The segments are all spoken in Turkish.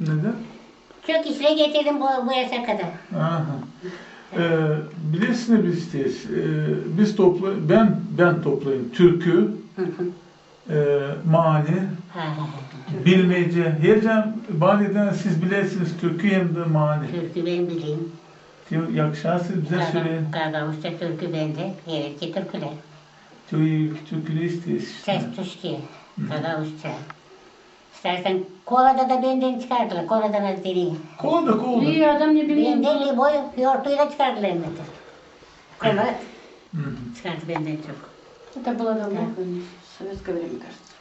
Neden? Çok işle getirdim bu yaşa kadar. Aha. Bilirsin biz isteyiz. Biz ben toplayayım. Türkü, Hı hı. mani, Ha, ha, ha. bilmece. Hercan badeden siz bilirsiniz türkü hem de mani. Türkü ben bileyim. Yakışarsınız bize söyleyin. Gagavuzca türkü bende. Evet ki türküler. Türküleri isteyiz işte. Ses tuşki. Gagavuzca. İstersen kolada da benden çıkardılar. Koladan az deneyim. Kolda. İyi adam ne bileyim. Benden boy yortuyla çıkardılar mesela. Kola Hı hı. çıkardı benden çok. Это было давно, конечно. В советское время, кажется.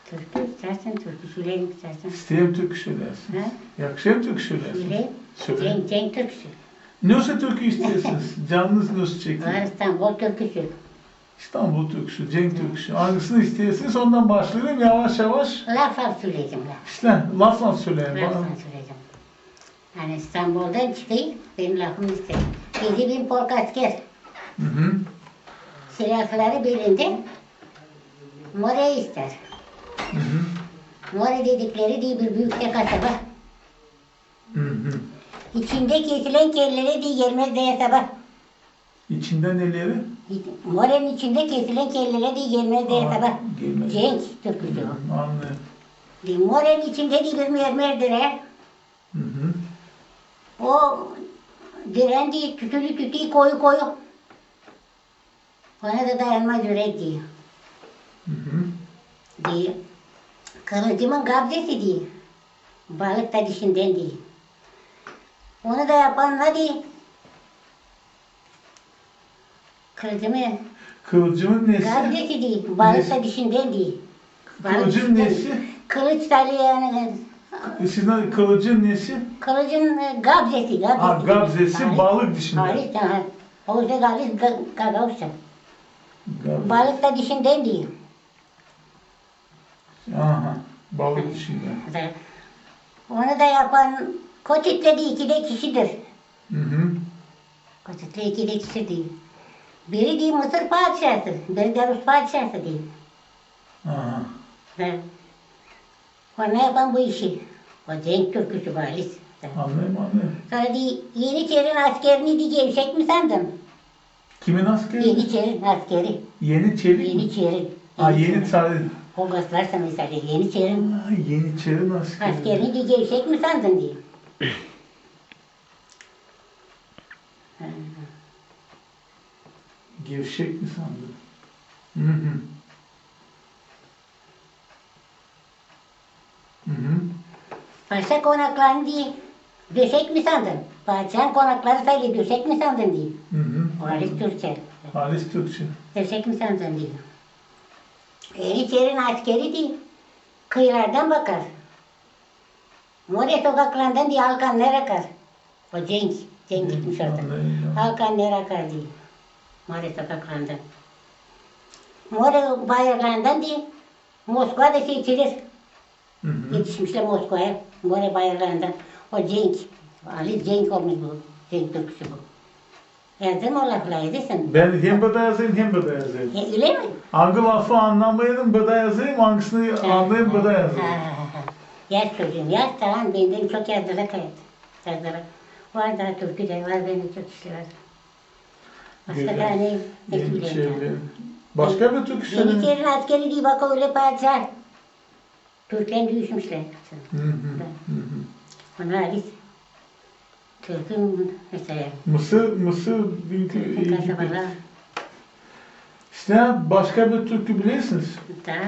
Türkü istersen türkü söyleyeyim istersen. İsteyim türkü söylersin. Ha? Yakışayım türkü söylersin. Söyleyeyim. Söyle. Cenk türküsü. Nasıl türkü istiyorsunuz? Canınız nasıl çekiyor? Var İstanbul türküsü. İstanbul türküsü, Cenk türküsü. Hangisini istiyorsunuz ondan başlayalım yavaş yavaş. Laf söyleyeceğim laf. İşte lafla söyleyin bana. Lafla söyleyeceğim. Yani İstanbul'dan çıkayım, benim lafımı istedim. 7.000 polk asker, Hı hı. silahları belinde, More ister. Hı hı. More dedikleri diye bir büyük kasaba. Hı hı. İçinde kesilen kelleri diye gelmez diye sabah. İçinden neleri? More'nin içinde kesilen kelleri diye gelmez diye Aa, sabah. gelmez. Cenk türküsü o. Anlıyorum. More'nin içinde diye bir mermerdiler. Hı hı. O direndi, tütülü koyu. Ona da dayanmaz yürek diye. Hı hı. Diye. Kılıcımın gabzesi diye. Balık da dişinden diye. Onu da yapanlar diye. Kılıcımın nesi? Gabzesi diye. Balık da Nesi? dişinden diye. Kılıcın nesi? Kılıç talı yani. Sizin kılıcın nesi? Kılıcın gabzesi. Ha, gabzesi balık dişinden. Halis ha. O yüzden halis gagavuşça. Gabzesi. Balık da dişinden diye. Aha, balık dişinden. Onu da yapan Koçit'le de iki de kişidir. Hı hı. Koçit'le iki de kişi değil. Biri değil Mısır padişahı, biri de Rus padişahı değil. Aha. Ve ona yapan bu işi. O Cenk türküsü valis. Anlıyorum. Sonra değil, Yeniçeri'nin askerini diye gevşek mi sandın? Kimin askeri? Yeniçeri'nin askeri. Yeniçeri mi? Yeniçeri. Ha, Yeniçeri. O gazlarsa mesela Yeniçeri'nin Ha, Yeniçeri'nin askeri. askerini diye gevşek mi sandın diye. Gevşek mi sandın? Hı hı. Hı hı. Paşa konaklarını diye döşek mi sandın? Padişahın konakları sayılı döşek mi sandın diye. Hı hı. O Halis Türkçe. Halis Türkçe. Döşek mi sandın diye. Yeniçeri'nin askeri diye kıyılardan bakar. More sokaklarından diye halkanlar akar. O Cenk gitmiş orada. Anlıyorum. Halkanlar akar diye. More sokaklarından. More bayırlarından diye Moskova'da seçilir. Hı hı. Yetişmişler Moskova'ya. More bayırlarından. O Ali Cenk olmuş bu. Cenk türküsü bu. Yazdın mı o lafları edilsin? Ben hem burada yazayım hem burada yazayım. Öyle mi? Hangi lafı anlamayalım burada yazayım, hangisini anlayayım burada yazayım. Yaz çocuğum yaz tamam benden çok yazdılar kayıt. Yazdılar. Var daha türkü de var benim çok işi var. Başka Güzel. da ne bileyim. Yeniçeri. Başka bir türkü söyleyin. Yeniçeri'nin askeri diye bak öyle padişah. Türkler düşmüşler. Hı hı. Hı hı. Onlar biz Türk'ün mesela Mısır dünkü kasabalar İşte başka bir türkü bilirsiniz. daha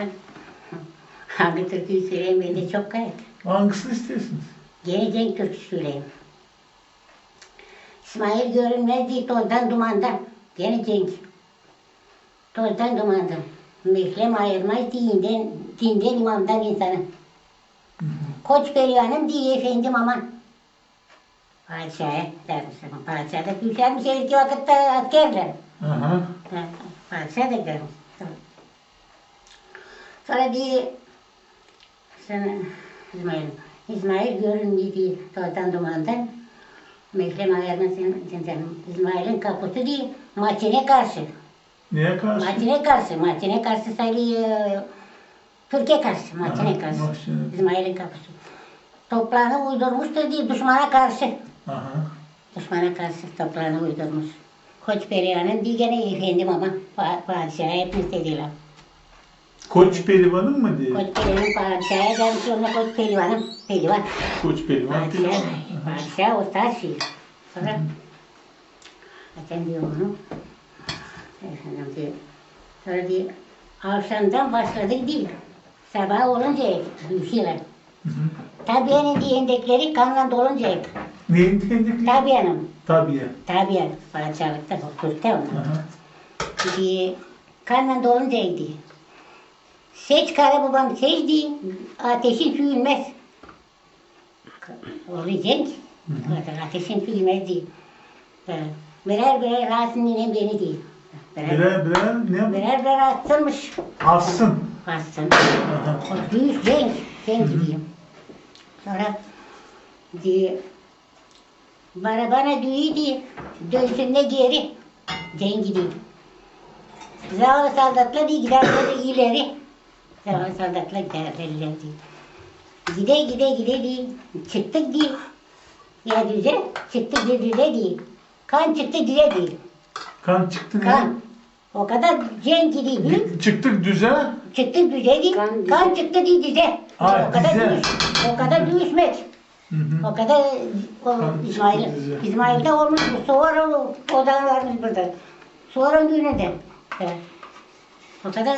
hangi türküyü söyleyeyim ben de çok kayıt. Hangisini istiyorsunuz? Gene Cenk türküsü söyleyeyim. İsmail görünmez diye tozdan dumandan. Gene Cenk. Tozdan dumandan. Mehlem ayırmaz dinden imamdan insana. Koç Perihan'ım diye efendim aman. Padişah'a dermişler. Padişah da düşermiş ilk vakitte askerler. Aha. Padişah da görmüş. Sonra diye İsmail görünmüyor diye tozdan dumandan. Mehlem ayırmasın. İsmail'in kapısı diye maçine karşı. Neye karşı? Maçine karşı sayılıyor. Türkiye karşı, maçine karşı. Maçine. İsmail'in kapısı. toprağını uydurmuştur diye düşmana karşı. Aha. Düşmana karşı toprağını uydurmuş. Koçperiyan'ın diye gene efendim ama padişaha etmiş dediler. Koç pehlivanın mı diye? Koçperiyan'ın padişaha gelmiş onunla Koçperiyan'ın pehlivan. Koç pehlivan. Padişah, padişah o tarz şey. Zaten diyor onu. Efendim diyor. Sonra diyor, akşamdan başladık değil. Sabah olunca düşüyorlar. Tabiyenin diyendekleri kanla dolunca Neyin kendikleri? tabiyenin. Tabiye. Tabiye, padişahlıkta, hukukta onlar. Aha. Diye, kanla dolunca diye. Seç kara babam seç diye, ateşin sürülmez. Oğlu Cenk, ateşin sürülmez diye. Birer birer rahatsın yine beni diye. Birer ne yapıyor? Birer birer astırmış. Assın. Astın. Aha. O büyük Cenk diyeyim. Sonra diye, bana diyor diye, dönsün de geri, Cenk gidiyor. Zavallı saldatlar diye giderler ileri. Zavallı saldatlar giderler ileri diye. Gide diye, çıktık diye. Ya düze, çıktık diye düze diye. Kan çıktı düze diye. Kan çıktı ne? Kan. O kadar Cenk gidiyor büyük. Çıktık düze. Çıktık düze diye. Kan çıktı diye düze. Ha, O kadar düze. düz. O kadar düşmez. Hı hı. O kadar o Kan İsmail. çıktı düze. İsmail'de olmuş bu. Sonra o da varmış burada. Sonra gününde. Evet. O kadar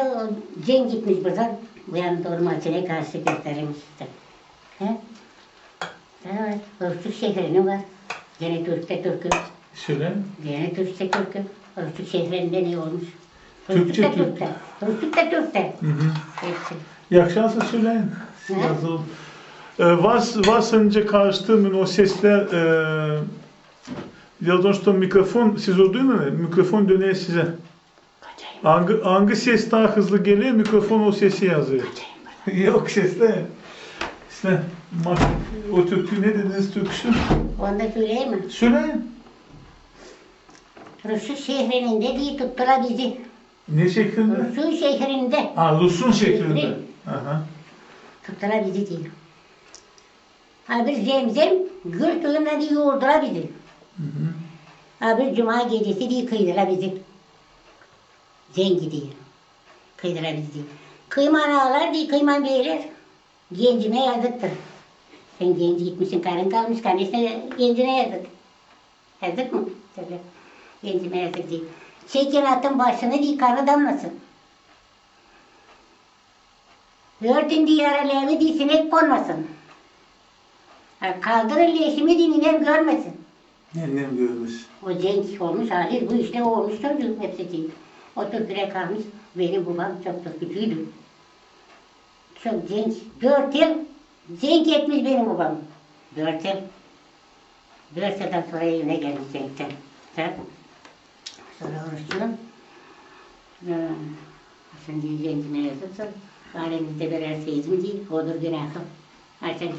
Cenk gitmiş buradan. Bu yana doğru maçına karşı göstermiş işte. He? Evet. Öztürk şehrinin var. Gene Türk'üm. Söyle. Gene Türk'üm. Öztürk şehrinde ne olmuş? Türkçe Türk. Türk'te. Hı hı. Hepsi. Yakşansa söyleyin. Hı? Yazıl. Вас önce karıştığımın o sesler дело в том, что mikrofon siz olduğunu mikrofon dönüyor size. Hangi ses daha hızlı geliyor mikrofon o sesi yazıyor. Yok sesle. İşte o türkü ne dediniz türküsü? Onu da söyleyeyim mi? Söyleyin. Rusya şehrinin dediği tuttular bizi. Ne şeklinde? Rusya şehrinde Lusun şeklinde. Şehri. Aha. tuttular bizi diyor. Ha bir zemzem gül suyundan diye yoğurdular bizi. Hı hı. Ha bir cuma gecesi diye kıydılar bizi. Cengi diye. Kıydılar bizi diye. Kıyman ağlar diye kıyman beyler. Gencime yazıktır. Sen genci gitmişsin, karın kalmış, kardeşine gencine yazık. Yazık mı? Söyle. Gencime yazık diye. Çekin atın başını diye kanı damlasın. Örtün diye yaralarını diye sinek konmasın. Ha, kaldırın leşimi diye ninem görmesin. Annem görmüş. O Cenk olmuş hali, bu işte olmuş çocuğum hepsi değil. O Türk'üne kalmış, benim babam çok da küçüğüydü. Çok genç, 4 yıl Cenk etmiş benim babam. 4 yıl. 4 yıldan sonra evine gelmiş Cenk'ten. Sonra oruçluyum. Şimdi Cenk'ime yazırsa, alemizde birer seyizim değil, odur günahım. Açan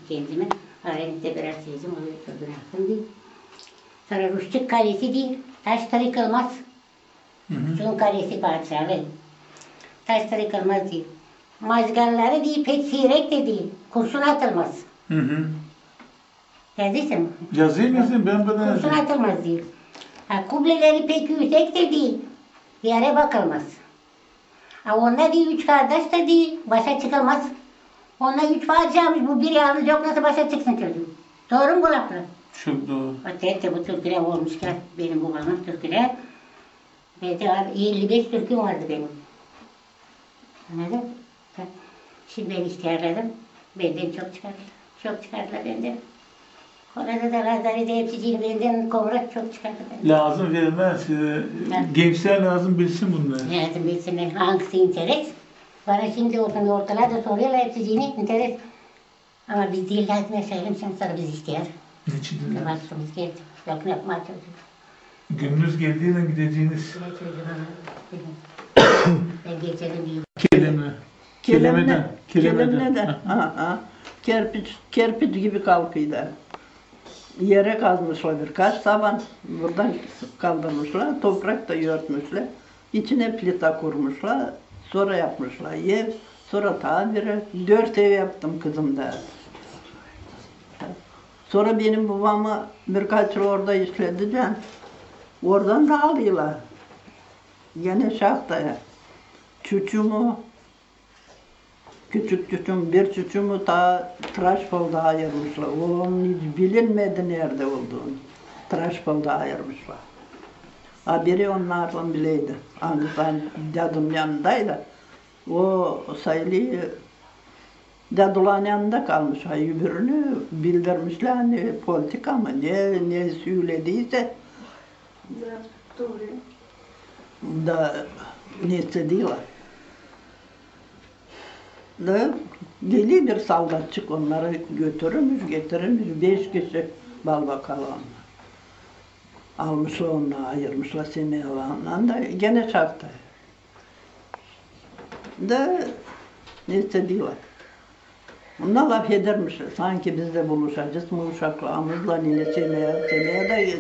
Cenk'ime, alemizde birer seyizim, odur günahım değil. Sonra Rusçuk kalesi değil, taşları yıkılmaz. Rusçuk'un kalesi padişahı. Taşları yıkılmaz değil. Mazgalları değil, pek seyrek de değil. Kurşun atılmaz. Hı hı. Yazdıysan mı? Yazayım ben bana Kurşun atılmaz değil. Ha, kubleleri pek yüksek de değil. Bir yere bakılmaz. Ha, onlar değil, 3 kardeş de değil. Başa çıkılmaz. Onlar 3 padişahmış. Bu bir yalnız yok, nasıl başa çıksın çocuğum? Doğru mu bu laflar? Çok doğru. Öteki bu Türküler olmuşlar. Benim babamın Türküler. Ve de 55 Türküm vardı benim. Anladın? Şimdi ben ihtiyarladım. Benden çok çıkardılar. Çok çıkardılar benden. Orada da Razari'de hepsiciğini benden kovrak çok çıkardılar. Lazım verilmez. Gençler lazım bilsin bunları. Lazım bilsinler hangisi interes. Bana şimdi olsun ortalarda soruyorlar hepsiciğini interes. Ama biz değil lazım yaşayalım sen sonra biz ihtiyar. Niçin? Vaktimiz geldi. Yok ne yapmaya çalışıyoruz. Gününüz geldiğinde gideceğiniz Ben geçelim diye. kelime. Kelimle de. Kerpiç gibi kalkıydı. Yere kazmışlar birkaç taban. Buradan kaldırmışlar. Toprak da örtmüşler. İçine plita kurmuşlar. Sonra yapmışlar ev. Sonra tabiri. 4 ev yaptım kızım da. Sonra benim babamı birkaç yıl orada işlediler. Oradan da alıyorlar. Gene şahtaya. Çocuğumu, küçük çocuğum, bir çocuğumu ta Tıraşpol'da ayırmışlar. Onun hiç bilinmedi nerede olduğunu. Tıraşpol'da ayırmışlar. Haberi onlardan bileydi. Anlatan dadım yanındaydı. O sayılıyı dadılan yanında kalmış. Öbürünü bildirmişler hani politika mı ne söylediyse da ne istediler. Da deli bir saldatçık onları götürmüş, getirmiş. 5 kişi bal bakalım. Almışlar onu, ayırmışlar seni alanından da gene şartta. Da ne istediler. Onlar laf edermişler. Sanki biz de buluşacağız mı uşaklarımızla yine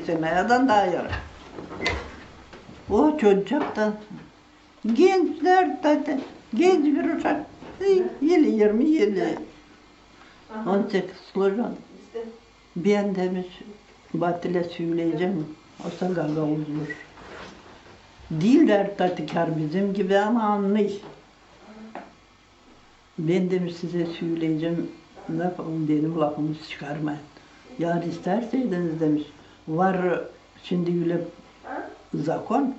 seneyeden daha yarı. O çocuk da gençler zaten genç bir uşak. Yılı 20 yılı 18 slojan. Ben demiş Batil'e söyleyeceğim. O sagaga uzmuş. Değiller tatikar bizim gibi ama anlıyor. Ben demiş size söyleyeceğim. Ne yapalım benim lafımı çıkarmayın. Yar isterseydiniz demiş. Var şimdi öyle zakon.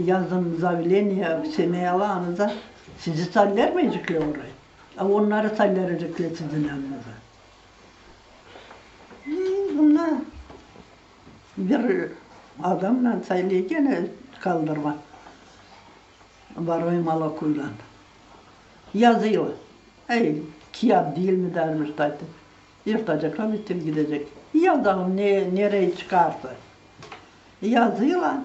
Yazın zavleniya seneyalarınıza sizi sallarmayacaklar oraya. Ama onları sallaracaklar sizin yanınıza. Bunlar bir adamla sayılırken kaldırma. Varoy malakuyla. Yazıyor. Ey kiyat değil mi dermiş zaten. Yırtacaklar bitir gidecek. Yazalım nereye çıkarsa. Yazıyorlar.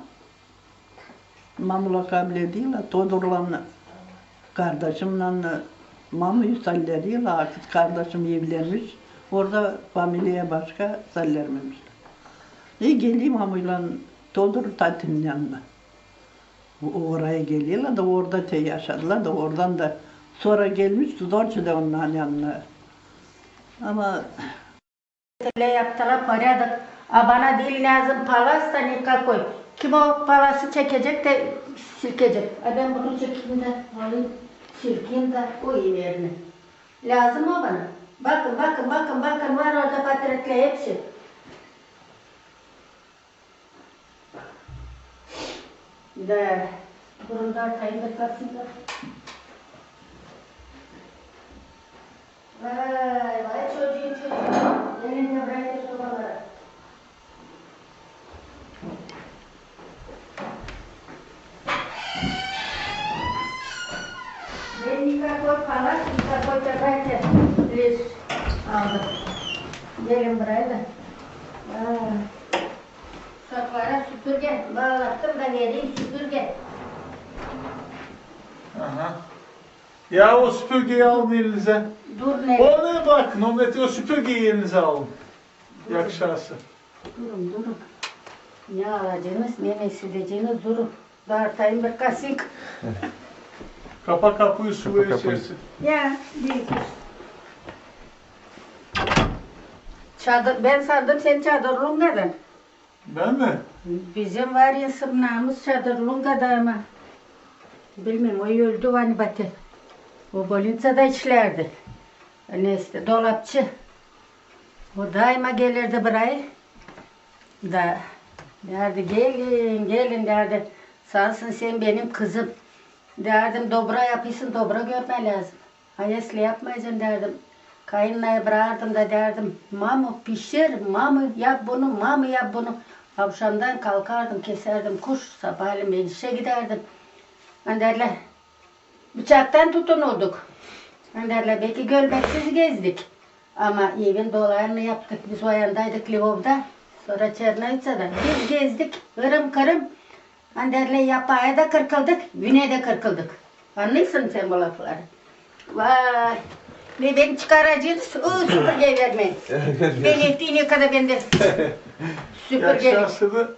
Mamula kabul ediyorlar. Todurlanla kardeşimle Mamu'yu salleriyorlar. Artık kardeşim evlenmiş. Orada familyaya başka sallermemişler. Geleyim Mamu'yla Todur Tatin'in yanına. Oraya geliyorlar da orada yaşadılar da oradan da sonra gelmiş Zorçu da onların yanına. Ama Yaptılar paradık. Bana değil lazım palas da nikah koy. Kim o palası çekecek de silkecek. Ben bunu çekeyim de alayım, silkeyim de koyayım yerine. Lazım o bana. Bakın var orada patretler hepsi. De burunlar kayındır kalsınlar. Vay çocuğum. Elinde bırakır sobalara. Ben nikah koy falan, nikah koy da bırakır. Liz aldım. Gelin buraya da. Saklara süpürge. Bağlattım da geleyim süpürge. Aha. Ya o süpürgeyi alın elinize. Dur ne? Onu bırakın, o süpürgeyi elinize alın. Yakışarsa. Durun. Ne alacağınız, ne sileceğiniz durun. Dartayım bir kasık. Kapa kapıyı su içerisi. Ya, bir. Çadır, ben sandım sen çadırlığındaydın. Ben mi? Bizim var ya sırnağımız çadırlığında ama. Bilmem o öldü hani batı. O Bolinsa'da işlerdi. Neyse dolapçı. O daima gelirdi buraya. Da derdi gelin derdi. Sansın sen benim kızım. Derdim dobra yapıyorsun dobra görme lazım. Ayaslı yapmayacaksın derdim. Kayınlaya bırakırdım da derdim. Mamu pişir, mamu yap bunu. Akşamdan kalkardım keserdim kuş. Sabahleyin ben işe giderdim. Ben derler bıçaktan tutunurduk. Ben derler belki gölbeksiz gezdik. Ama evin dolarını yaptık. Biz o yandaydık Lvov'da. Sonra Çernovica'da. Biz gezdik. Kırım kırım. Ben derler yapaya da kırkıldık. Güne de kırkıldık. Anlıyorsun sen bu lafları. Vay. Ne ben çıkaracağız. O süpürge vermeyin. Ben ettiğine kadar ben de süpürge. Yakışarsa da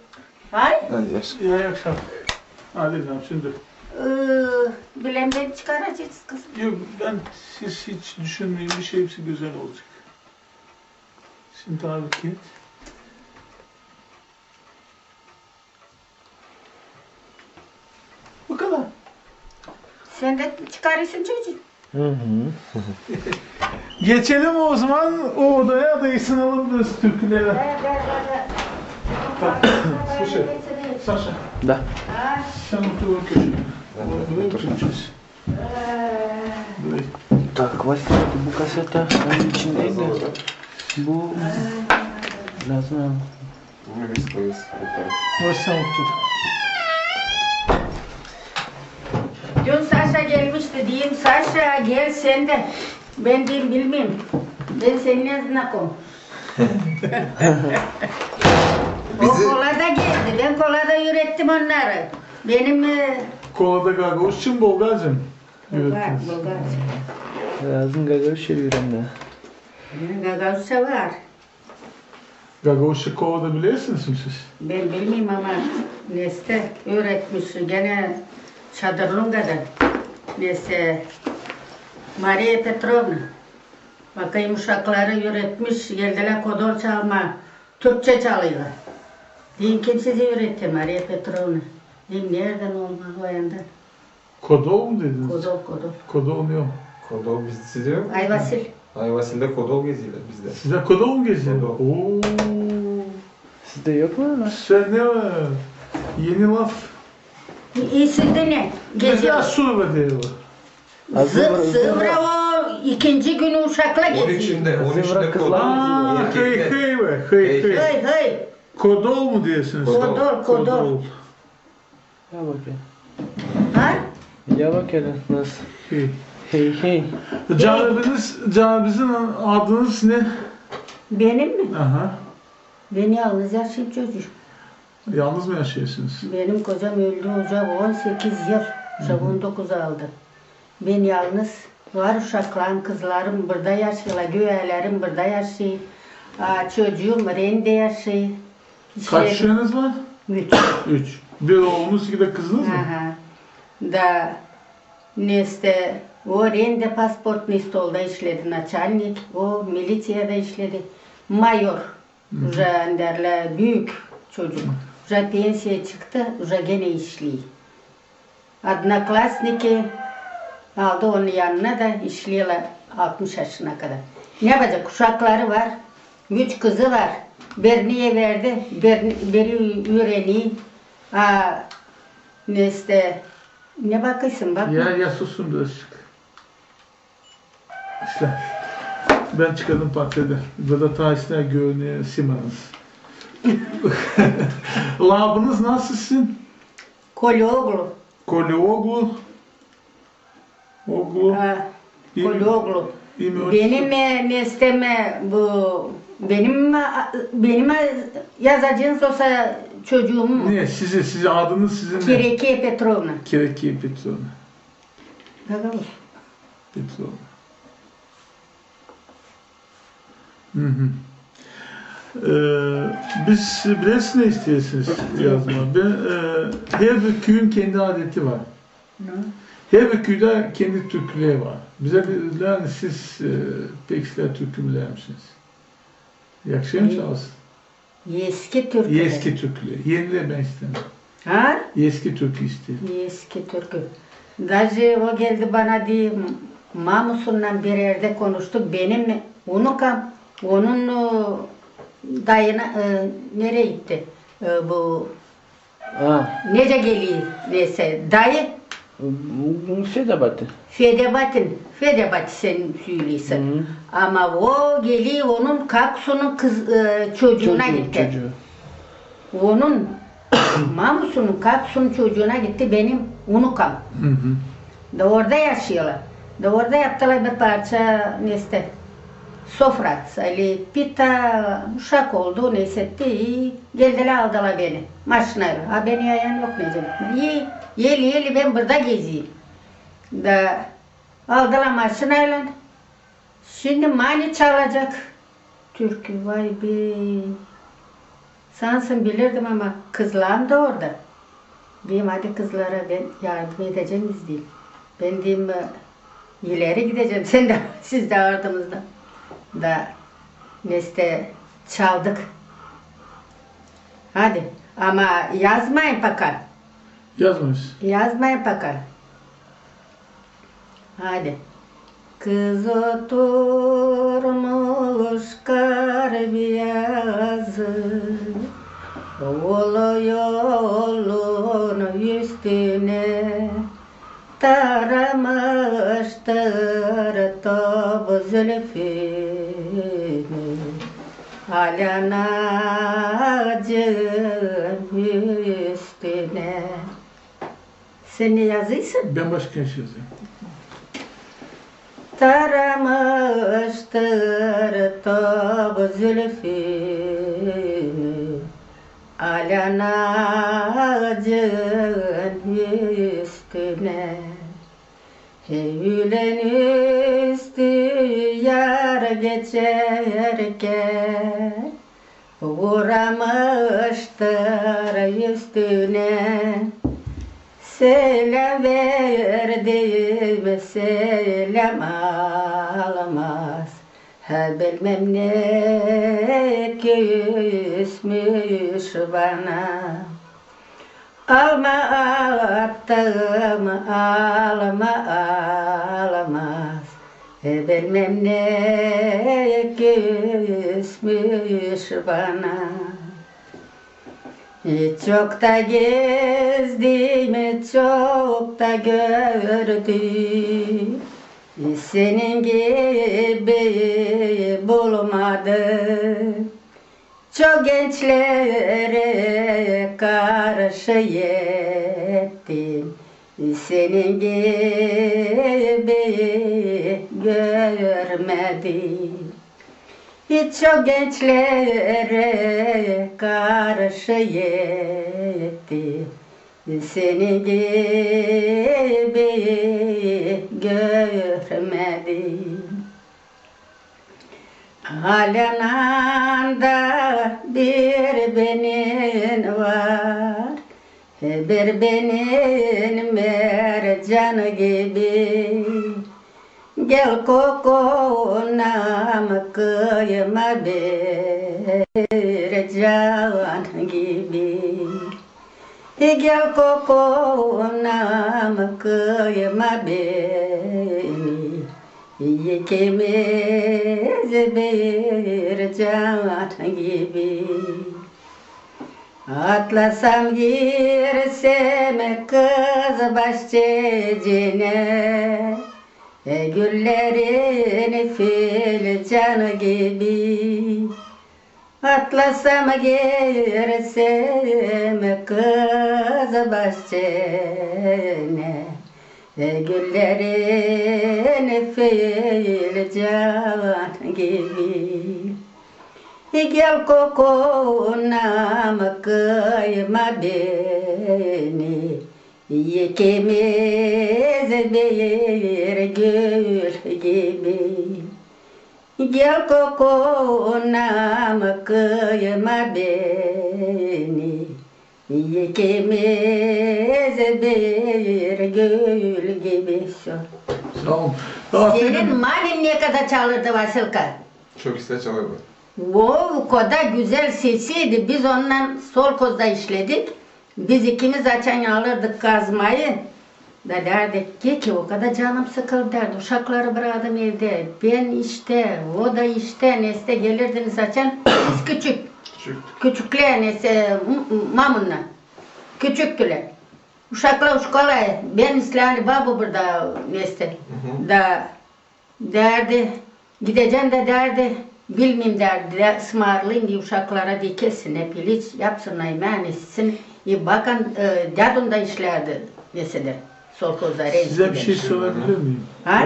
Hay? ya yakışar. Hadi canım şimdi. Bilem ben çıkaracağız kızım. Yok siz hiç düşünmeyin bir şey hepsi güzel olacak. Şimdi hareket. Bu kadar. Sen de çıkarırsın çocuğum. Hı hı. Geçelim o zaman o odaya da ısınalım da türkülere. Слушай, Саша, Да. sen otur o köşeye. Buraya oturacağız. Buraya. Так, Вася, bu kasete onun içindeydi. Bu lazım. Burası sen otur. Dün Saşa gelmişti diyeyim Saşa gel sen de. Ben diyeyim bilmeyeyim. Ben seninle znakom. O kolada geldi. Ben kolada ürettim onları. Benim Kolada Gagavuş'cum, Bolgar'cım. Bulgar. Lazım gagaş çeviriyorum da. Benim Gagavuş'a var. Gagavuş'u kolada bilirsiniz mi siz? Ben bilmeyeyim ama neste öğretmiş gene Çadırlunga'dan. Neste Maria Petrovna. Bakayım uşakları öğretmiş, geldiler kodol çalma, Türkçe çalıyorlar. Diyeyim kim sizi öğretti Maria Petrovna? Diyeyim nereden olmalı o yanda? Kodol mu dediniz? Kodol. Kodol yok. Kodol bizde yok. Ay Vasil. Ayvasil'de kodol geziyorlar bizde. Size kodol mu geziyor? Kodol. Oo. Sizde yok mu lan? Sen ne var? Yeni laf. İyisinde ne? Mesela Geziyor. Suva diyorlar. Sıvra o ikinci günü uşakla geziyor. 13'ünde kızlar kodol. Aaa, hey Erkekler. hey be, hey hey. Hey hey. Kodol mu diyorsunuz? Kodol. Ya bakayım. Ha? Ya bak hele nasıl? Hey. Hey hey. Canibinizin adınız ne? Benim mi? Aha. Ben yalnız yaşayayım çocuğum. Yalnız mı yaşıyorsunuz? Benim kocam öldü hocam 18 yıl. Uşak 19 aldı. Ben yalnız var uşaklarım, kızlarım burada yaşıyorlar. Güveylerim burada yaşıyor. Çocuğum Ren'de yaşıyor. Kaç çocuğunuz var? 3. 3. Bir oğlunuz, iki de kızınız mı? Aha. Da neste o Ren'de pasportni stolda işledi načalnik. O milisiyada işledi. Mayor. Уже derler büyük çocuk. Уже pensiye çıktı. Уже gene işliyor. Одноклассники aldı onun yanına da işliyorlar 60 yaşına kadar. Ne yapacak? Kuşakları var. 3 kızı var. Berni'ye verdi. Beri öğreniyor. Neste ne bakıyorsun bak. Ya susun birazcık. İşte. Ben çıkardım partide. Burada tarihler görünüyor Siemens. Labınız nasıl sizin? Kolyoğlu. Kolyoğlu. Oğlu. Kolyoğlu. İyi mi? Benim nesteme bu benim yazacağınız olsa çocuğum Ne? Size adınız sizin ne? Kireke Petrovna. Kireki Petrovna. Gagavuz. Petrovna. Hı hı. Biz biraz ne istiyorsunuz yazma? Her bir köyün kendi adeti var. Her bir köyde kendi türküleri var. Bize dediler siz pek sizler türkü bilir misiniz? Yakışıyor mu çalsın? Eski türkü. Eski türküleri. Yenileri ben istemem. Ha? Eski türkü istiyorum. Eski türkü. Daji o geldi bana diye Mamusun'la bir yerde konuştuk. Benim unukam onun dayına nereye gitti? Bu nece geliyor neyse dayı Fedebatı. Fedebatı sen söylüyorsun. Ama o geliyor onun Kaksu'nun çocuğuna gitti. Onun Mamusun'un Kaksu'nun çocuğuna gitti benim unukam. Hı hı. Da orada yaşıyorlar. Da orada yaptılar bir parça neyse sofra. Ali pita uşak oldu neyse geldiler aldılar beni maşinayla. Ha beni yayan yok neyse. Yeli ben burada geziyim. Da aldılar maşinayla. Şimdi mani çalacak. Türkü vay be. Sansın bilirdim ama kızlarım da orada. Diyeyim hadi kızlara ben yardım edeceğim diyeyim. Ben diyeyim ileri gideceğim. Sen de siz de ardımızda. Da neste Çaldık. Hadi. Ama yazmayın fakat. Yazmamış. Yazmayın fakat. Hadi. Kız oturmuş kar beyazı, Ulu yolun üstüne taramıştır top zülfünü. Halen ağacın üstüne. Sen ne yazıyorsun? Ben başka şey yazayım. Taramıştır top zülfünü, Halen ağacın üstüne. Heyülen üstü yar geçerken, Uğramıştır üstüne. Selam verdim, selam almaz. Ha bilmem ne küsmüş bana. Alma attım, alma almaz. Bilmem ne küsmüş bana. Çok da gezdim, çok da gördüm. Senin gibi bulmadım. Çok gençlere karşı yettim. Senin gibi görmedim. Çok gençlere karşı yettim. Senin gibi görmedim. Halen anda bir benim var, bir benim mercan gibi. Gel kokunam kıyma bir can gibi. Gel kokunam kıyma beni, İkimiz bir can gibi. Atlasam girsem kız bahçecine, güllerin filcan gibi. Atlasam girsem kız bahçene, güllerin filcan gibi. Gel kokunam kıyma beni, İkimiz bir gül gibi. Gel kokunam kıyma beni, İkimiz bir gül gibi. Sağ olun. Senin malin ne kadar çalırdı Vasilka? Çok güzel çalıyordu. O kadar güzel sesiydi. Biz ondan sol kozda işledik. Biz ikimiz açan alırdık kazmayı. Da derdik ki o kadar canım sıkıldı derdi. Uşakları bıraktım evde. Ben işte, o da işte. Neyse gelirdiniz açan. Biz küçük. Küçükler neyse mamunla. Küçüktüler. Uşaklar uşaklar. Ben İslami babı burada neyse. Da derdi. Gideceğim de derdi. Bilmem derdi. Ismarlayayım diye uşaklara diye kesin hep iliç yapsınlar imanetsin. Bakın dadın da işlerdi mesela. Sol kozları. Size bir şey sorabilir miyim? Ha?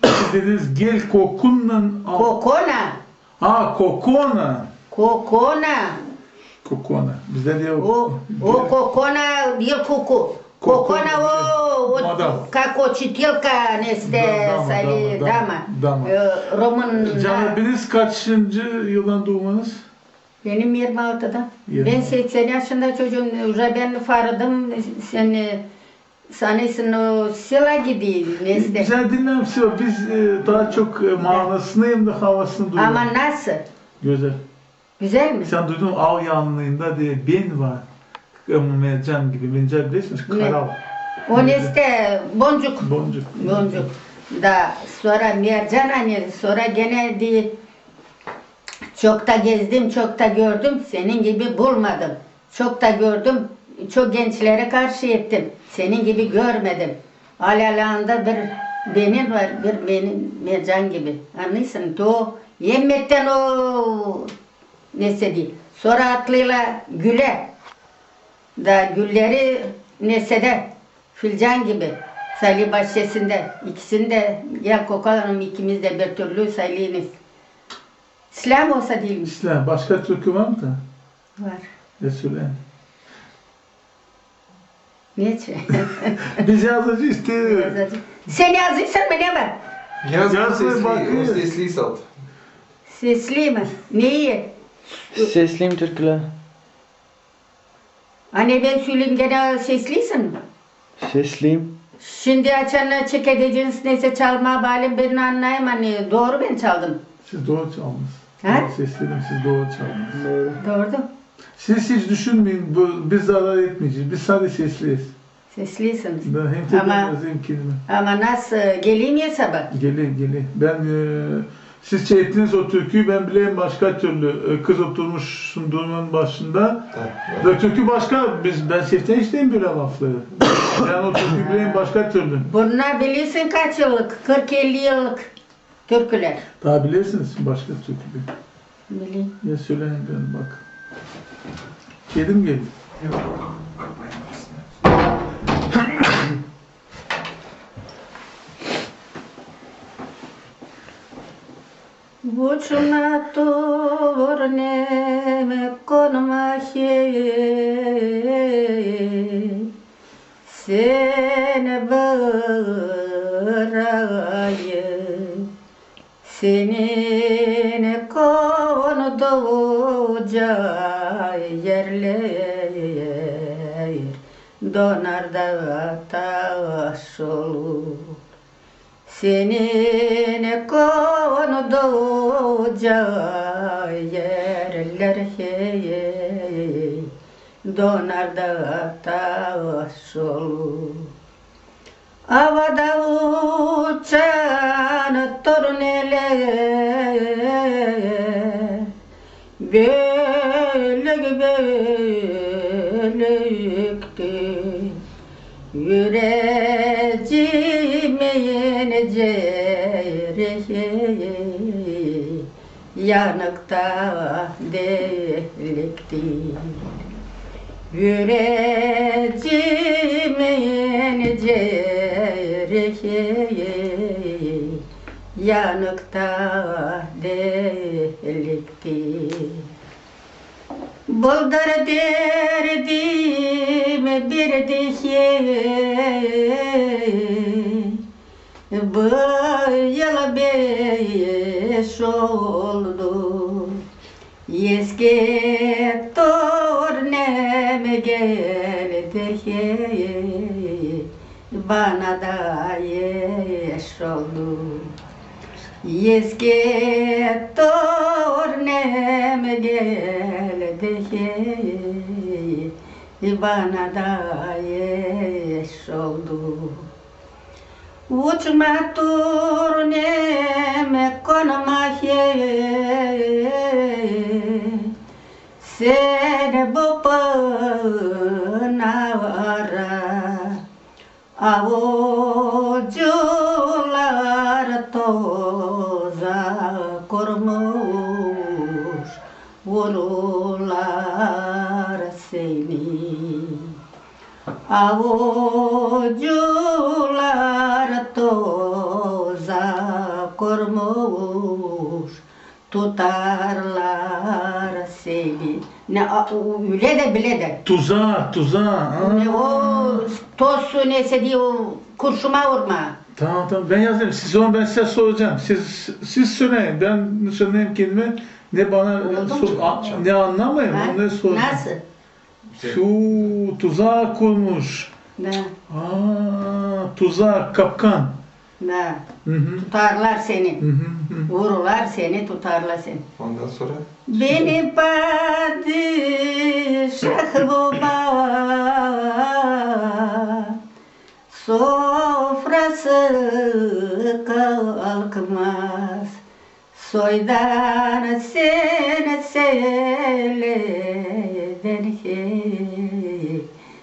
Siz dediniz gel kokunla al. Kokona. Ha kokona. Kokona. Kokona. Bizde de O kokona değil koku. Kokona o Madam. kako çitilka neste sali dama. Roman. Canabiniz kaçıncı yıldan doğmanız? Benim 26'da. 26. Ben 80 yaşında çocuğum. Ben faradım. Sanırsın o sila gidiyor. Neste. Güzel dinlemişsin. Biz daha çok manasını hem de havasını duyuyoruz. Ama nasıl? Güzel. Güzel mi? Sen duydun mu? Av yanlığında diye ben var. Mercan gibi. Mercan bilirsiniz. Ne? Karal. O neste boncuk. Boncuk. Boncuk. Da sonra mercan hani sonra gene di çok da gezdim, çok da gördüm. Senin gibi bulmadım. Çok da gördüm. Çok gençlere karşı ettim. Senin gibi görmedim. Alalanda bir benim var, bir benim mercan gibi. Anlıyorsun? O yemekten o neyse değil. Sonra atlıyla güle. Da gülleri nesede filcan gibi. Salih bahçesinde. İkisinde gel kokalım ikimiz de bir türlü salihiniz. İslam olsa değil mi? İslam. Başka türkü var mı da? Var. Resul'e. Niçin? Biz yazıcı istiyoruz. Sen yazıysan mı ne var? Yazma Yazma sesli, bakıyor. o sesliyi salt. Sesli mi? Neyi? Sesliyim türküler. Hani ben söyleyeyim gene seslisin mi? Sesliyim. Şimdi açanla çek edeceğiniz neyse çalma balim ben anlayayım hani doğru ben çaldım. Siz doğru çaldınız. Ha? Ben sesledim, siz doğru çaldınız. Doğru. Doğru. Siz hiç düşünmeyin, biz zarar etmeyeceğiz. Biz sadece sesliyiz. Seslisiniz. Ben hem tek Ama- yazayım kelime. Ama nasıl geleyim ya sabah? Geli. Ben siz çektiniz o türküyü, ben bileyim başka türlü. Kız oturmuş sunduğumun başında. Ve türkü başka, ben seften işleyim böyle lafları. Ben o türküyü bileyim başka türlü. Bunlar bilirsin kaç yıllık? 40-50 yıllık türküler. Daha bilirsiniz başka türkü. Bileyim. Ya söyleyin ben bak. Kedim geldi. Uçma turneme konma seni bırayım senin konduğu yerler donar da taş olur. Senin konduğu yerler hey, donar da taş olur. Havada uçan turneler bölük bölüktü. Yüreğimin ciğeri yanıkta delikti. Yüreğimin ciğeri yanıkta delikti. Buldur derdim bir dişe bu yıl 5 oldu. Eski tornem geldi bana da yaş oldu. Eski tornem geldi bana da yaş oldu. Uçma turnem konma seni bu pınara avucular toza kurmuş vururlar seni. Avucular toza kurmuş tutarlar seni. Ne öyle de bile de. Tuzak. Ne o tozu neyse diye o kurşuma vurma. Tamam ben yazayım. Ben size soracağım. Siz söyleyin. Ben söyleyeyim kelime. Ne bana ne anlamayın. Ha? Onu soracağım. Nasıl? Şu tuzak kurmuş. Ne? Tuzak, kapkan. Ha, Hı hı. tutarlar seni. Hı hı. Hı. Vururlar seni, tutarlar seni. Ondan sonra Beni padişah baba sofrası kalkmaz. Soydan seni seyleden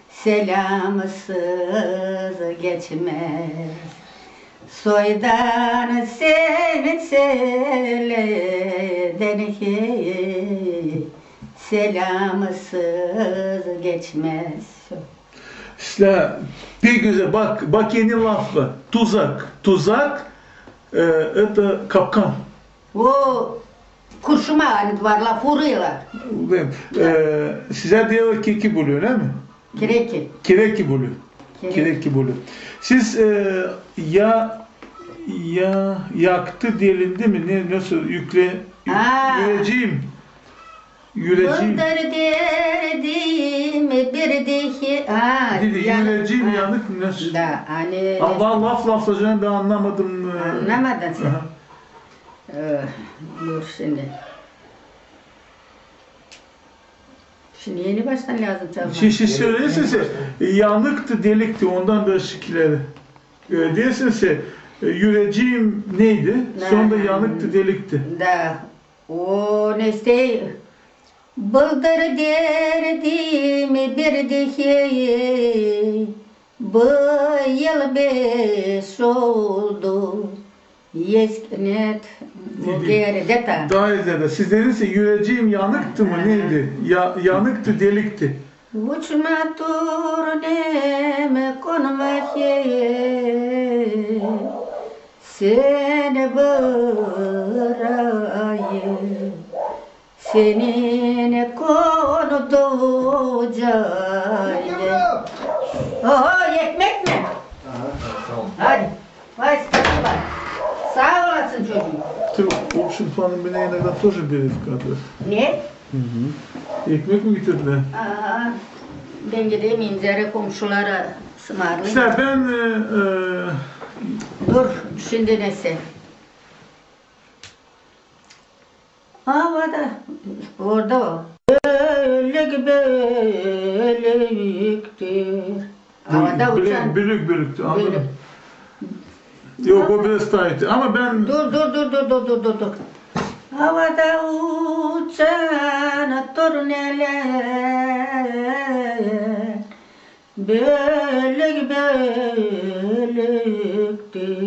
selamsız geçmez. Soydan seni seyleden selamsız geçmez. İşte bir güzel bak yeni lafla. Tuzak. Tuzak это kapkan. O kurşuma hani var laf vuruyorlar. Size diyorlar keki buluyor değil mi? Kireki. Kireki buluyor. Kireki. Kireki buluyor. Siz ya yaktı diyelim değil mi? Nasıl yüreceğim. Yüreceğim. Bıldır derdim bir dihi. Dedi yüreceğim yanık nasıl? Da hani. Allah laflayacağını ben anlamadım. Anlamadın sen. Aha. Dur şimdi. Şimdi yeni baştan lazım çalmak. Şişi söylesene yanıktı delikti ondan da şikileri. Desene yüreceğim neydi? Sonra yanıktı delikti. Da o neyse bıldır derdim bir dihi. Bu yıl 5 oldu. Yesknet bu geride ta. Daha ileride. Siz dediniz ya yüreceğim yanıktı mı neydi? Yanıktı delikti. Uçma turneme konma seni bırayım senin konuduğu cayım. Oho ekmek mi? tamam. Hadi. Vay bak. Sağ olasın çocuğum. Ты, в общем, планом меня иногда тоже берет в кадр. Ne? Ekmek mi getirdiler? Aa, ben gideyim incere komşulara ısmarlayayım. İşte ben Dur, şimdi neyse. Havada, orada o. Bölük bölüktür. Havada uçan. bölüktü anladım. Bölük. Yok o biraz daha iyiydi. Ama ben Dur. Havada uçan turneler bölük bölüktür.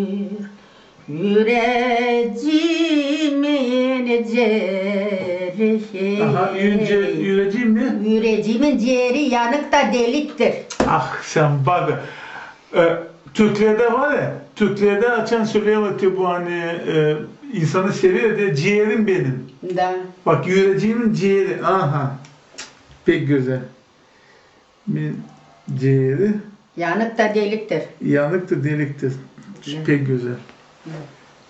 Yüreğimin ciğeri. aha yüreceğim ne? Yüreğimin ciğeri yanık da deliktir. Ah sen bak. Türklerde var ya, Türklerde açan söylüyorlar bu hani insanı seviyor diye ciğerim benim. Da. Bak yüreceğimin ciğeri. Aha. Pek güzel. Bir ciğeri Yanık da deliktir. yanıktı deliktir. Pek güzel.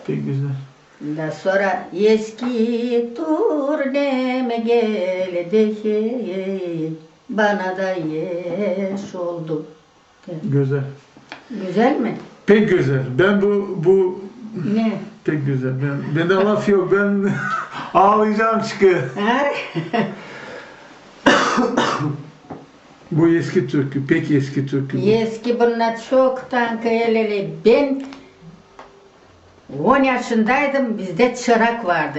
Pek güzel. Da sonra eski turneme geldi bana da yaş oldu. Güzel. Güzel mi? Pek güzel. Ben bu Ne? pek güzel. Bende laf yok. Ben ağlayacağım çıkıyor. Ha? Bu eski türkü. Pek eski türkü. bu. Eski bunlar çoktan kıyeleli. Ben 10 yaşındaydım. Bizde çırak vardı.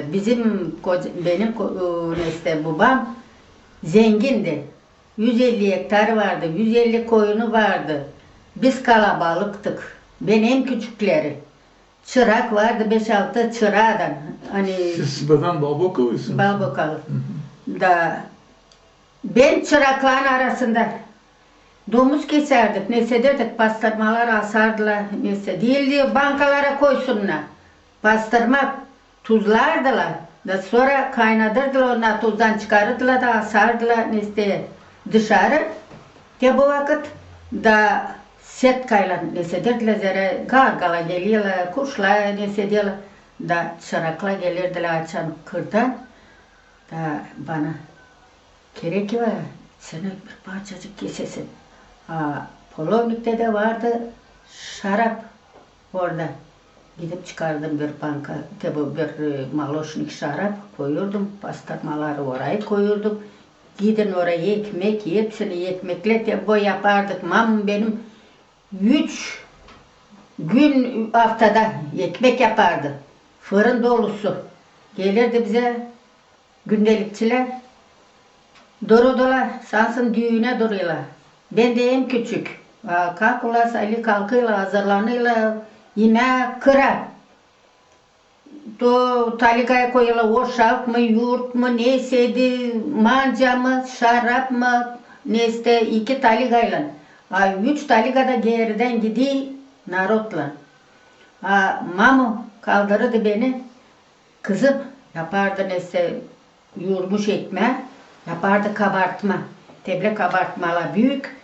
Benim işte babam zengindi. 150 hektar vardı. 150 koyunu vardı. Biz kalabalıktık. Ben en küçükleri. Çırak vardı 5-6 çırağdan. Hani Siz buradan Balbokov'uysunuz. Balbokalı. Da ben çırakların arasında domuz keserdik. Neyse derdik pastırmalar asardılar. Neyse değil diyor bankalara koysunlar. Pastırma tuzlardılar. Da sonra kaynadırdılar onlar tuzdan çıkarırdılar da asardılar neyse dışarı. Ya bu vakit da set kaylan neyse derdiler zere gargala geliyorlar, kuşlar neyse diyorlar. Da çırakla gelirdiler açan kırdan. Da bana gerek var. Sana bir parçacık kesesin. Polovnik'te de vardı şarap orada. Gidip çıkardım bir banka, tabi bir maloşnik şarap koyurdum, pastırmaları oraya koyurdum. Gidin oraya ekmek, hepsini ekmekle bu yapardık. Mam benim 3 gün haftada ekmek yapardı. Fırın dolusu. Gelirdi bize gündelikçiler. Durudular, sansın düğüne duruyorlar. Ben de en küçük. Kalkıyorlar, sayılı kalkıyorlar, hazırlanıyorlar. Yine kıra. To talikaya koyuyorlar, oşak mı, yurt mu, neyseydi, manca mı, şarap mı, neyse 2 talikayla. 3 talikada geriden gidiyor narotla. Mamu kaldırırdı beni. Kızım yapardı neyse yoğurmuş ekmeği, yapardı kabartma. Teble kabartmalar büyük.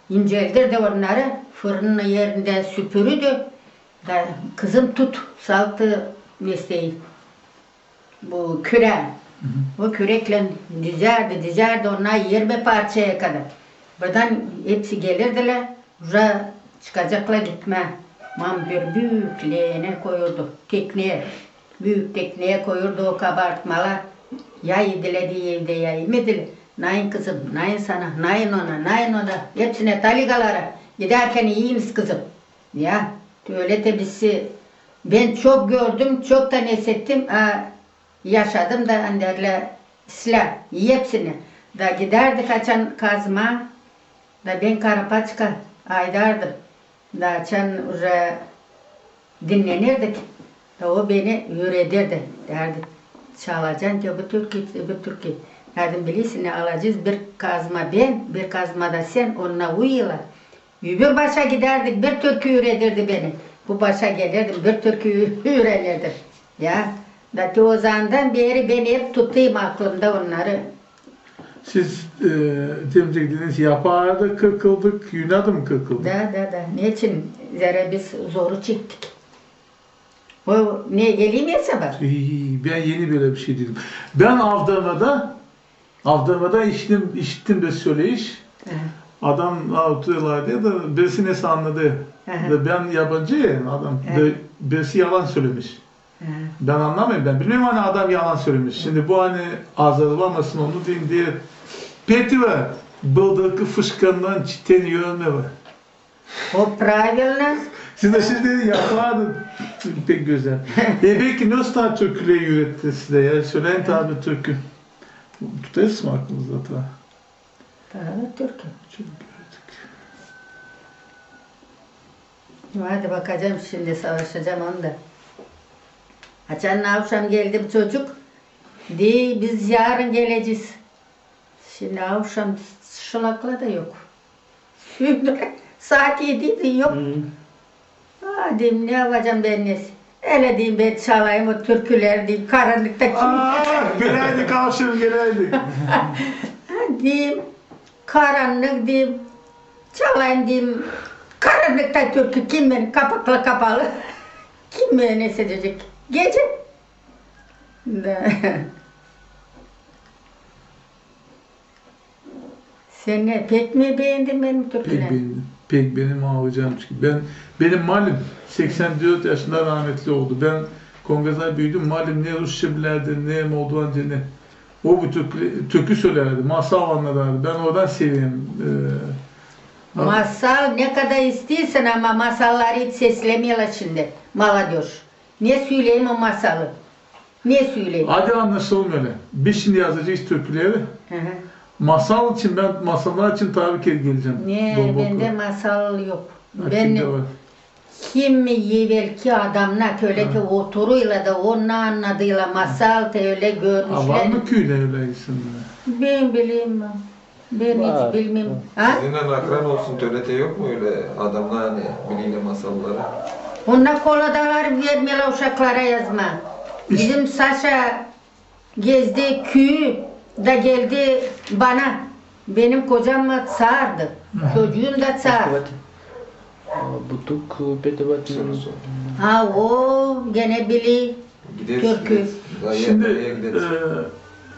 İnceldirdi onları, fırının yerinde süpürürdü. Kızım tut, saltı mesleği. Bu küre. Bu kürekle dizerdi onlar 20 parçaya kadar. Buradan hepsi gelirdiler, buraya çıkacaklar gitme. Mam bir büyük leğene koyurdu, tekneye. Büyük tekneye koyurdu o kabartmalar. Ya yediledi evde ya yemediler. Nayın kızım, nayın sana, nayın ona, nayın ona. Hepsine talikalara. Giderken iyiyiniz kızım. Ya öyle de bizi ben çok gördüm, çok da nesettim. Yaşadım da anderle silah, hepsini. Da giderdik açan kazma. Da ben Karapaçka aydardım. Da açan dinlenirdik. Da o beni öğretirdi. Derdi çalacaksın ki bu Türkiye. Derdim bilirsin ne alacağız bir kazma ben, bir kazma da sen onunla uyuyorlar. Bir başa giderdik, bir türkü öğretirdi beni. Bu başa gelirdim, bir türkü öğrenirdim. Ya, da o zamandan beri ben hep tutayım aklımda onları. Siz demeyecektiniz yaparda kırkıldık, Yunan'da mı kırkıldık? Da. Niçin? Zara biz zoru çektik. O ne geleyim ya sabah? Ben yeni böyle bir şey dedim. Ben Avdana'da işittim de söyleyiş. Adam oturuyorlar diye de birisi neyse anladı. Ve ben yabancıyım adam. Birisi yalan söylemiş. Ben anlamıyorum, ben bilmiyorum hani adam yalan söylemiş. Şimdi bu hani azarlamasın onu diyeyim diye. Peti var. Buradaki fışkandan çiten yönme var. O правильно. Siz de yapardı pek güzel. Belki nasıl türküleri üretti size ya? Söyleyin tabi türkü. Tutarsın mı aklınızda ta? Türkü. Çok gördük. Hadi bakacağım şimdi savaşacağım onu da. Açan akşam geldi bu çocuk. Biz yarın geleceğiz. Şimdi akşam şılakla da yok. Şimdi saat 7'de yok. Dedim ne yapacağım ben nesi? Öyle diyeyim ben çalayım o türküler diyeyim karanlıkta kim? Gelaydık akşam gelaydık. Diyeyim karanlık diyeyim çalayım diyeyim karanlıkta türkü kim beni kapakla kapalı kim beni ne edecek gece. Sen ne pek mi beğendin benim türküleri? Pek benim ağlayacağım çünkü benim malum 84 yaşında rahmetli oldu. Ben Kongre'de büyüdüm. Malum ne Rusça bilerdi, ne Moldovanca ne. O bu türkü söylerdi, masal anlatırdı. Ben oradan seveyim. Masal ne kadar istiyorsan ama masalları hiç seslemiyorlar şimdi. Maladoş. Ne söyleyeyim o masalı? Ne söyleyeyim? Hadi anlaşalım öyle. Biz şimdi yazacağız türküleri. Masal için masallar için tabii ki geleceğim. Ne bende masal yok. Ben kim evvelki adamlar öyle ki oturuyla da onu anladığıyla masal da öyle görmüşler. Var mı köyde öyle isimler? Ben bileyim. Ben hiç bilmem. Sizinle akran olsun TRT yok mu öyle adamlar hani biliyle masalları? Onlar koladalar vermiyorlar uşaklara yazma. Bizim Saşa gezdi köyü da geldi bana. Benim kocam sağırdı. Çocuğum da sağır. Butuk Petebat. O gene bili türkü. Şimdi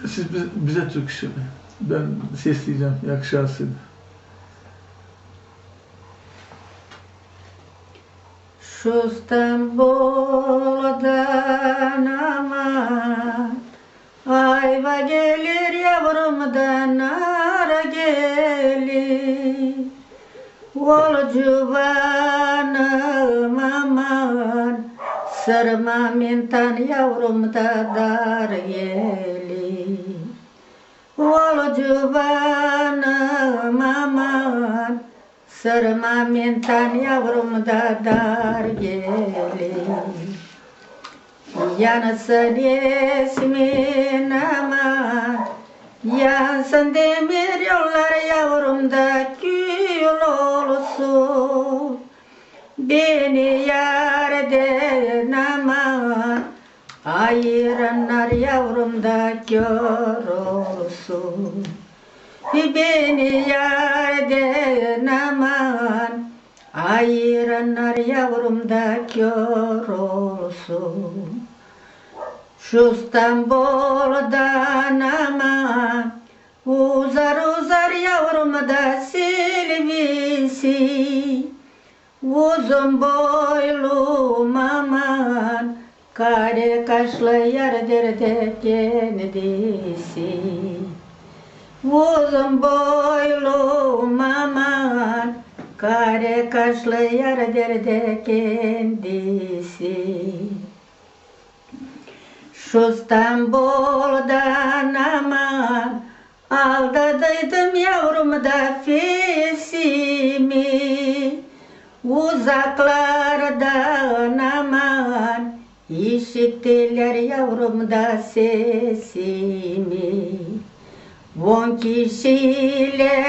siz bize türkü söyleyin. Ben sesleyeceğim yakışarsın. Şu İstanbul'dan aman ayva gelir yavrumdan ara gelir. Olcuvanım aman sırma mintan yavrumda dar gelir. Olcuvanım aman sırma mintan yavrumda dar gelir. Yansın ismin aman, yansın demir yollar yavrumda gül olsun. Beni yarden aman, ayıranlar yavrumda kör olsun. Beni yarden aman, ayıranlar yavrumda kör olsun. Şu İstanbul'dan aman uzar uzar yavrumda silvisi. Uzun boylum aman kare kaşlı yardır de kendisi. Uzun boylum aman kare kaşlı yardır de kendisi. Şu İstanbul'dan aman aldadıydım yavrum da fesimi. Uzaklardan aman işittiler yavrum da sesimi. 10 kişiyle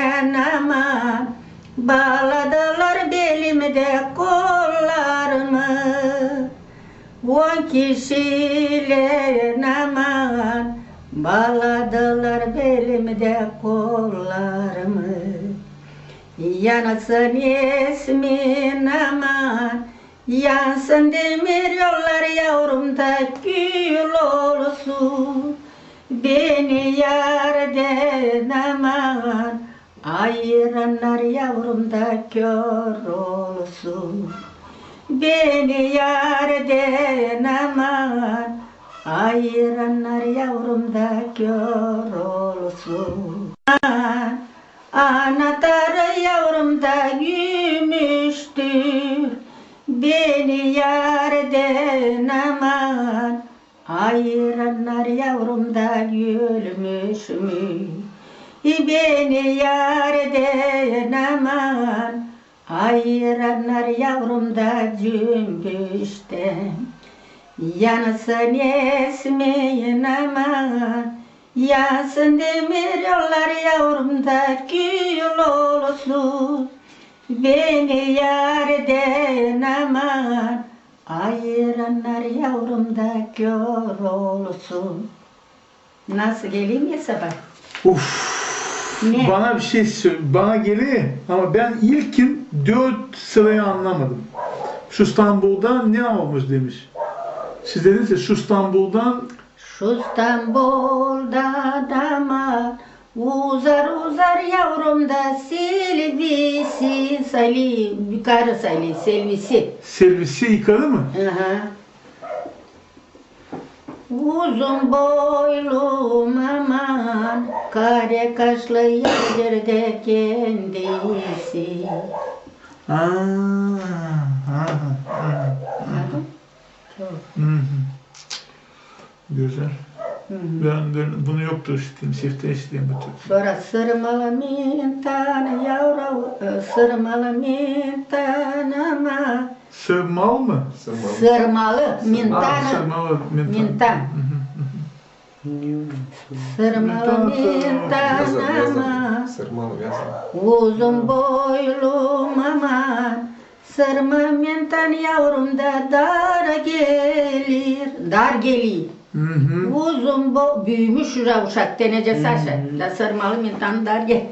aman bağladılar belimde kollarımı. 10 kişiyle aman bağladılar belimde kollarımı. Yanasın ismin aman, yansın demir yollar yavrumda gül olsun. Beni yarden aman, ayıranlar yavrumda kör olsun. Beni yarden aman, ayıranlar yavrumda kör olsun. Anahtarı yavrumda gümüştür. Beni yarden aman, ayıranlar yavrumda gülmüş mü? Beni yarden aman, ayıranlar yavrumda cümbüşten. Yanasın esmeyin aman, yansın demir yollar yavrumda gül olsun. Beni yarden aman, ayıranlar yavrumda kör olsun. Nasıl geleyim ya sabah? Uf. Ne? Bana bir şey bana geliyor ama ben ilkin 4 sırayı anlamadım. Şu İstanbul'dan ne olmuş demiş. Siz dediniz ya şu İstanbul'dan Şu İstanbul'da dama uzar uzar yavrum da selvisi sali yukarı sali selvisi. servisi yıkadı mı? Aha. Uzun boylum aman kare kaşlı yerde kendisi. Anladın? Güzel. Ben bunu yoktur işiteyim, sifte işiteyim bu tür. Sonra sırmalı mintan yavru, sırmalı mintan ama. Sırmal mı? Sırmalı mintan. Sırmalı mintan. Mintan. Sırmalı mintan ama. Sırmalı yazın. Uzun boylum aman. Sırma mintan yavrum da dar gelir. Dar gelir. Uzun büyümüş uşak denece saçı. Da sırmalı mintan dar gel.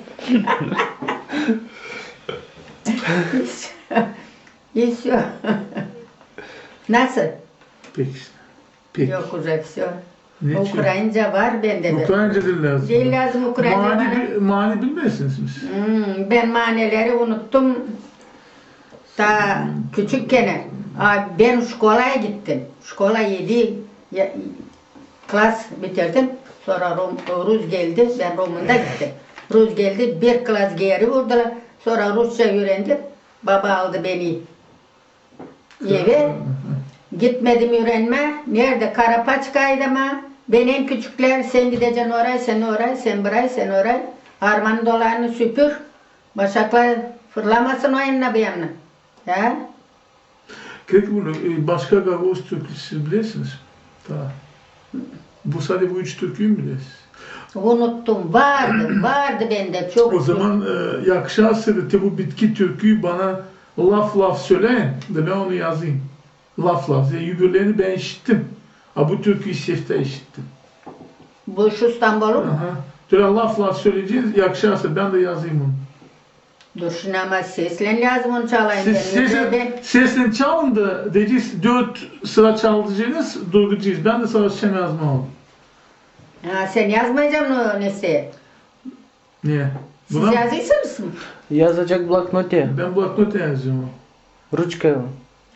İstiyor. Nasıl? Peki. Peki. Yok uzak istiyor. Ne Ukraynaca var bende de. Ukraynaca dil lazım. Dil lazım Ukraynaca bana. Mani bilmezsiniz siz. Ben manileri unuttum. Ta küçükken Ben şkolaya gittim. Şkola 7 klas bitirdim. Sonra Rus geldi. Ben Rum'unda gittim. Rus geldi. Bir klas geri vurdular. Sonra Rusça öğrendim. Baba aldı beni eve. Gitmedim öğrenme. Nerede? Karapaçka'ydı. Benim küçükler sen gideceksin oraya, sen oraya, sen buraya, sen oraya. Harman dolarını süpür. Başaklar fırlamasın o yanına bir yanına. Ya? Peki bunu başka Gagavuz türküsü bilirsiniz. Tamam. Bu sadece bu 3 türküyü mü bilirsiniz? Unuttum. Vardı bende çok. O zaman yakışarsa da bu bitki türküyü bana laf söyleyin de ben onu yazayım. Laf. Yani yübürlerini ben işittim. Ha bu türküyü seste işittim. Bu şu İstanbul'u mu? Şöyle laf söyleyeceğiz, yakışarsa ben de yazayım onu. Dur şuna ama seslen lazım onu çalayım. Seslen çalın da diyeceğiz 4 sıra çalacaksınız, durgacağız. Ben de savaşacağım yazma oğlum. Ha, sen yazmayacaksın o nesi? Niye? Siz yazıyorsunuz mu? Yazacak bloknot ya. Ben bloknota yazıyorum. Ruçka.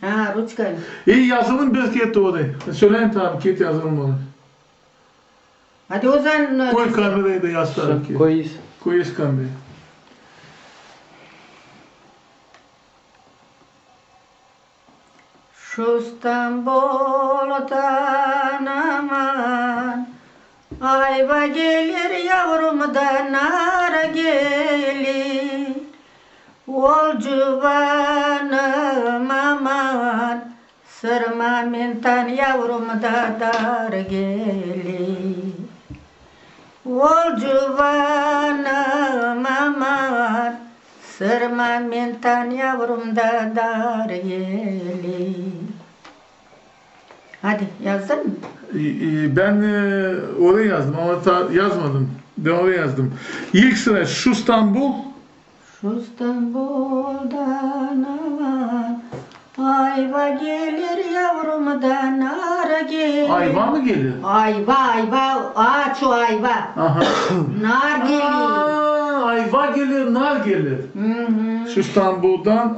Ha, Ruçka. İyi yazalım bir kez oraya. Söyleyin tabi kez yazalım onu. Hadi o zaman... Koy kamerayı da yaz tabi ki. Koyuz. Koyuz kamerayı. Şu İstanbul'dan aman ayva gelir yavrumdan nar gelir. Ol civanım aman sırma mintan yavrumda dar gelir. Ol civanım aman sırma mintan yavrumda dar gelir. Hadi yazdın mı? Ben oraya yazdım ama yazmadım. Ben oraya yazdım. İlk sıra şu İstanbul. Şu İstanbul'dan aman ayva gelir yavrumdan nar gelir. Ayva mı gelir? Ayva. Ağaç o ayva. Aha. Nar gelir. Ayva gelir, nar gelir. Şu İstanbul'dan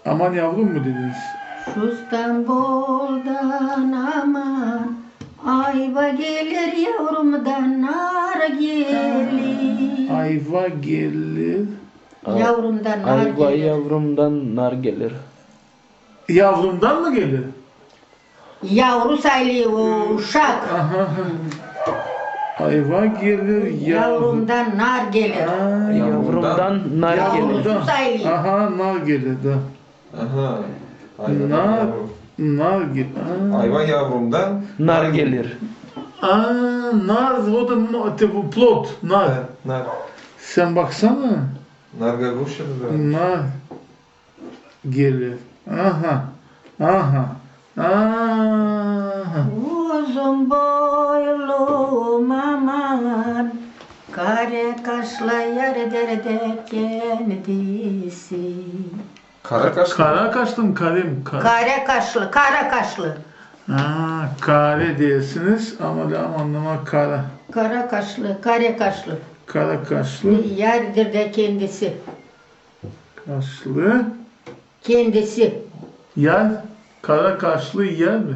aman yavrum mu dediniz? Şu İstanbul'dan aman ayva gelir yavrumdan nar gelir. Ayva gelir. Yavrumdan nar Ayva gelir. yavrumdan nar gelir. Yavrumdan mı gelir? Yavru sayılıyor o uşak. Aha. Ayva gelir, Yavrumdan nar gelir. Yavrumdan nar gelir. Yavrumdan. sayılıyor. Aha, nar gelir da. Aha. Nar gelir. Ayva yavrumdan Nar gelir. Nar, o da bu plot, nar. Nar. Sen baksana. Nar gaguşalı. Nar gelir. Aha. Uzun boylu aman kare kaşla yerdir de kendisi. Karakaş. Kara kaçtım karim. Kare kaşlı. Kare diyorsunuz ama da anlama kara. Kare kaşlı. Kara kaşlı. Yerdir de kendisi. Kaşlı. Kendisi. Yer. Kara kaşlı yer mi?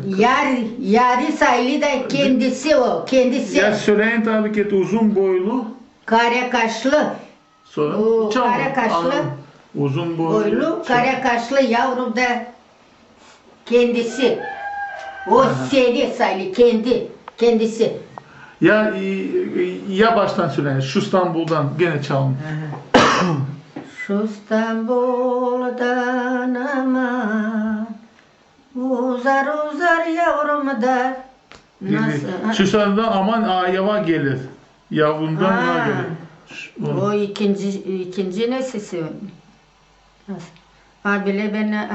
Yari sayılı da kendisi o. Kendisi. Ya söyleyin tabii ki uzun boylu. Kare kaşlı. Sonra O çalın. kare kaşlı. Anladım. Uzun Boylu, kare kaşlı yavrum da kendisi. O seni sayılı kendisi. Ya baştan söyleyin. Şu İstanbul'dan gene çalın. Şu İstanbul'dan aman uzar yavrum da Şu sırada aman ayava gelir. Yavrumdan nar gelir. O ikinci nesisi? Bile ben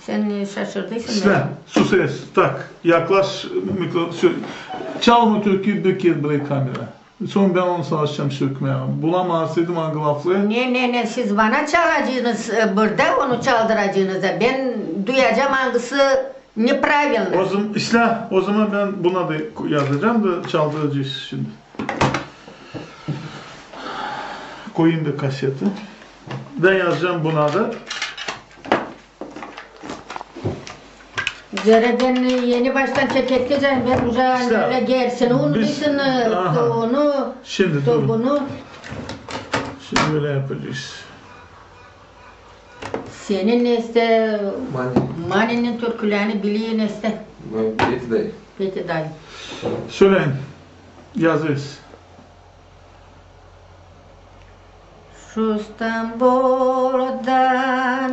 sen şaşırdıysın. Sen sus ses tak yaklaş çalma türküyü bir kez bırak kamera. Sonra ben onu savaşacağım sökmeye. Bulamazsaydım angılaflı. Ne siz bana çalacaksınız burada onu çaldıracaksınız. Ben duyacağım hangisi nepravильно. O zaman ben buna da yazacağım da çaldıracağız şimdi. Koyayım da kaseti. Ben yazacağım buna da. Zereden yeni baştan çekeceğim ben uzağın İşte, böyle gersin onu biz- bitsin Aha. onu Şimdi dur. bunu Şimdi böyle yapacağız. senin işte Mani. Mani'nin türkülerini biliyin işte. Bileti değil. Peki dayı. Söyleyin. Yazıyoruz. Şu İstanbul'dan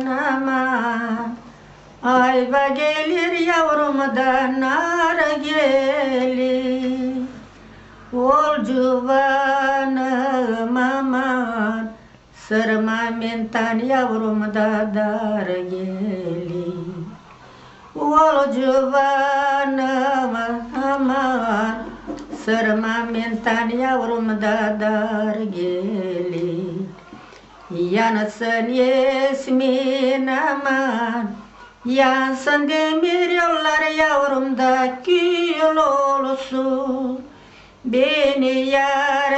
aman ayva gelir yavrumdan nar gelir. Ol civanım aman sırma mentan yavrumda dar gelir. Ol civanım aman sırma mentan yavrumda dar gelir. Yanasın yesmin aman yansın demir yollar yavrumda gül olsun. Beni yar